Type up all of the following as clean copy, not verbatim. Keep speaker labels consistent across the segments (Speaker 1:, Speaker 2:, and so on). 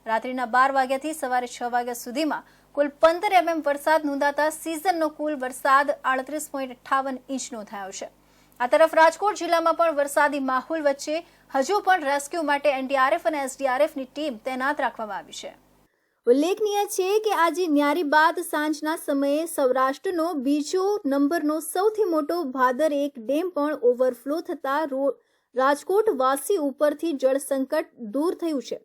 Speaker 1: રાત્રિના 12 વાગ્યાથી સવારે 6 વાગ્યા સુધીમાં કુલ 15 mm વરસાદ નોંધાતા સિઝનનો કુલ વરસાદ 38.58 ઇંચ નોંધાયો છે। આ તરફ રાજકોટ જિલ્લામાં પણ વરસાદી માહોલ વચ્ચે હજુ પણ રેસ્ક્યુ માટે એનડીઆરએફ અને એસડીઆરએફની ટીમ તૈનાત રાખવામાં આવી છે। ઉલ્લેખનીય છે કે આજે ન્યારી બાદ સાંજના સમયે સૌરાષ્ટ્રનો બીજો નંબરનો સૌથી મોટો ભાદર એક ડેમ પણ ઓવરફ્લો થતા રાજકોટ વાસી ઉપરથી જળ સંકટ દૂર થયું છે।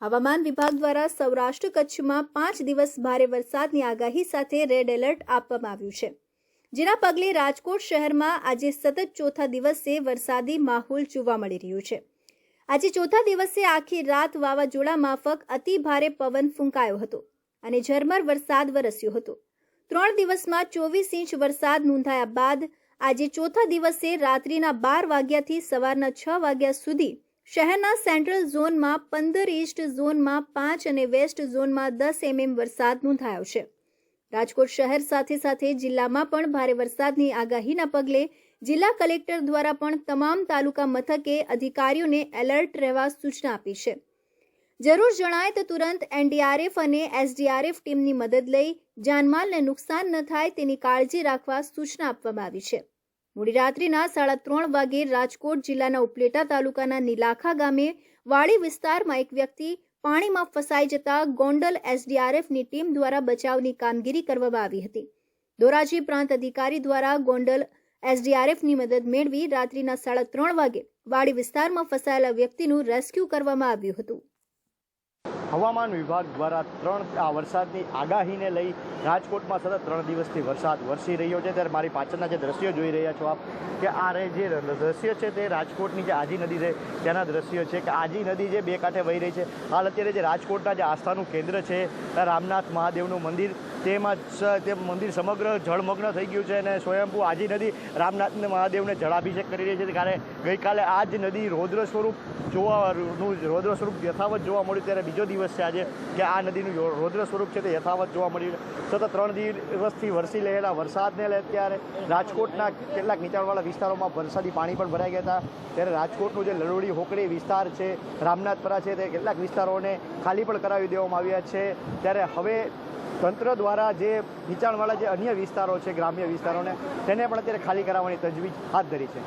Speaker 1: હવામાન વિભાગ દ્વારા સૌરાષ્ટ્ર કચ્છમાં 5 દિવસ ભારે વરસાદની આગાહી સાથે રેડ એલર્ટ આપવામાં આવ્યું છે, જેના પગલે રાજકોટ શહેરમાં આજે સતત ચોથા દિવસે વરસાદી માહોલ જોવા મળી રહ્યો છે। આજે ચોથા દિવસે આખી રાત વાવાઝોડા માફક અતિ ભારે પવન ફૂંકાયો હતો અને ઝરમર વરસાદ વરસ્યો હતો। 3 દિવસમાં 24 ઇંચ વરસાદ નોંધાયા બાદ આજે ચોથા દિવસે રાત્રિના 12 વાગ્યાથી સવારના 6 વાગ્યા સુધી શહેરના સેન્ટ્રલ ઝોનમાં 15, ઈસ્ટ ઝોનમાં 5 અને વેસ્ટ ઝોનમાં 10 mm વરસાદ નોંધાયો છે। રાજકોટ શહેર સાથે સાથે જિલ્લામાં પણ ભારે વરસાદની આગાહીના પગલે જિલ્લા કલેક્ટર દ્વારા પણ તમામ તાલુકા મથકે અધિકારીઓને એલર્ટ રહેવા સૂચના આપી છે। જરૂર જણાય તો તુરંત એનડીઆરએફ અને એસડીઆરએફ ટીમની મદદ લઈ જાનમાલને નુકસાન ન થાય તેની કાળજી રાખવા સૂચના આપવામાં આવી છે। મોડી રાત્રિના 3:30 વાગે રાજકોટ જિલ્લાના ઉપલેટા તાલુકાના નીલાખા ગામે વાડી વિસ્તારમાં એક વ્યક્તિ પાણીમાં ફસાઈ જતા ગોંડલ એસડીઆરએફની ટીમ દ્વારા બચાવની કામગીરી કરવામાં આવી હતી। ધોરાજી પ્રાંત અધિકારી દ્વારા ગોંડલ એસડીઆરએફની મદદ મેળવી રાત્રિના 3:30 વાગે વાડી વિસ્તારમાં ફસાયેલા વ્યક્તિનું રેસ્ક્યુ કરવામાં આવ્યું હતું।
Speaker 2: હવામાન વિભાગ દ્વારા વરસાદની આગાહીને લઈ રાજકોટમાં સતત 3 દિવસથી વરસાદ વરસી રહ્યો છે। ત્યારે મારી પાછળના જે દ્રશ્યો જોઈ રહ્યા છો આપ કે આ જે દ્રશ્ય છે તે રાજકોટની જે આજી નદી છે તેના દ્રશ્યો છે કે આજી નદી જે બે કાંઠે વહી રહી છે। હાલ અત્યારે જે રાજકોટના જે આસ્થાનું કેન્દ્ર છે રામનાથ મહાદેવનું મંદિર તેમાં તે મંદિર સમગ્ર જળમગ્ન થઈ ગયું છે અને સ્વયંભૂ આજી નદી રામનાથ મહાદેવને જળાભિષેક કરી રહી છે। કારણ ગઈકાલે આ જ નદી રૌદ્ર સ્વરૂપ યથાવત જોવા મળ્યું, ત્યારે બીજો દિવસ છે આજે કે આ નદીનું રૌદ્ર સ્વરૂપ છે તે યથાવત જોવા મળ્યું। સતત 3 દિવસથી વરસી રહેલા વરસાદને લઈ અત્યારે રાજકોટના કેટલાક નીચાણવાળા વિસ્તારોમાં વરસાદી પાણી પણ ભરાઈ ગયા હતા। ત્યારે રાજકોટનું જે લલોડી હોકડી વિસ્તાર છે, રામનાથપરા છે, તે કેટલાક વિસ્તારોને ખાલી પણ કરાવી દેવામાં આવ્યા છે। ત્યારે હવે તંત્ર દ્વારા જે નીચાણવાળા જે અન્ય વિસ્તારો છે ગ્રામ્ય વિસ્તારોને તેને પણ અત્યારે ખાલી કરાવવાની તજવીજ હાથ ધરી છે।